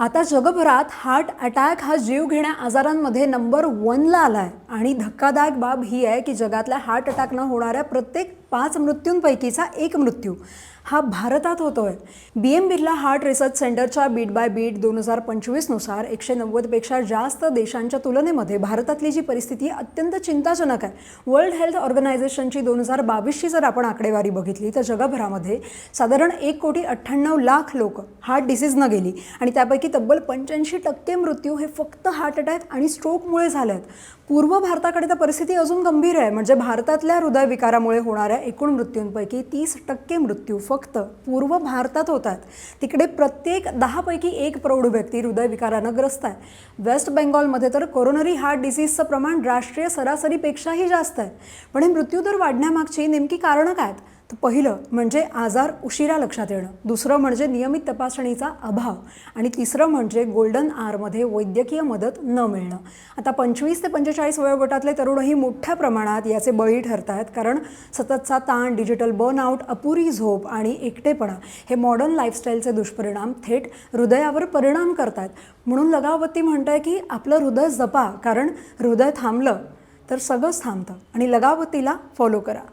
आता जगभरात heart attack हा जीवघेण्या आजारांमध्ये नंबर 1ला आलाय आणि धक्कादायक बाब ही आहे की जगातल्या हार्ट अटॅकनं होणाऱ्या प्रत्येक 5 मृत्यूंपैकीचा एक मृत्यू हा भारतात होतोय। BM बिर्ला हार्ट रिसर्च सेंटरच्या बीट बाय बीट 2025 नुसार 190 पेक्षा जास्त देशांच्या तुलनेमध्ये भारतातली जी परिस्थिती अत्यंत चिंताजनक आहे। वर्ल्ड हेल्थ ऑर्गनायझेशनची 2022ची जर आपण आकडेवारी बघितली तर जगभरामध्ये साधारण 1,98,00,000 लोक हार्ट डिसीजनं गेली आणि त्यापैकी तब्बल 85% मृत्यू हे फक्त हार्ट अटॅक आणि स्ट्रोकमुळे झालेत। पूर्व भारताकडे तर परिस्थिती अजून गंभीर आहे, म्हणजे भारतातल्या हृदयविकारामुळे होणाऱ्या एकूण मृत्यूंपैकी 30% मृत्यू फक्त पूर्व भारतात होतात। तिकडे प्रत्येक 10 पैकी 1 प्रौढ व्यक्ती हृदयविकारानं ग्रस्त आहे। वेस्ट बेंगॉलमध्ये तर कोरोनरी हार्ट डिसीजचं प्रमाण राष्ट्रीय सरासरीपेक्षाही जास्त आहे। पण हे मृत्यूदर वाढण्यामागची नेमकी कारणं काय आहेत? तर पहिलं म्हणजे आजार उशिरा लक्षात येणं, दुसरं म्हणजे नियमित तपासणीचा अभाव आणि तिसरं म्हणजे गोल्डन आवरमध्ये वैद्यकीय मदत न मिळणं। आता 25 ते 45 वयोगटातले तरुणही मोठ्या प्रमाणात याचे बळी ठरत आहेत, कारण सततचा ताण, डिजिटल बर्नआउट, अपुरी झोप आणि एकटेपणा हे मॉडर्न लाईफस्टाईलचे दुष्परिणाम थेट हृदयावर परिणाम करतात। म्हणून लगावती म्हणताय की आपलं हृदय जपा, कारण हृदय थांबलं तर सगळंच थांबतं आणि लगावतीला फॉलो करा।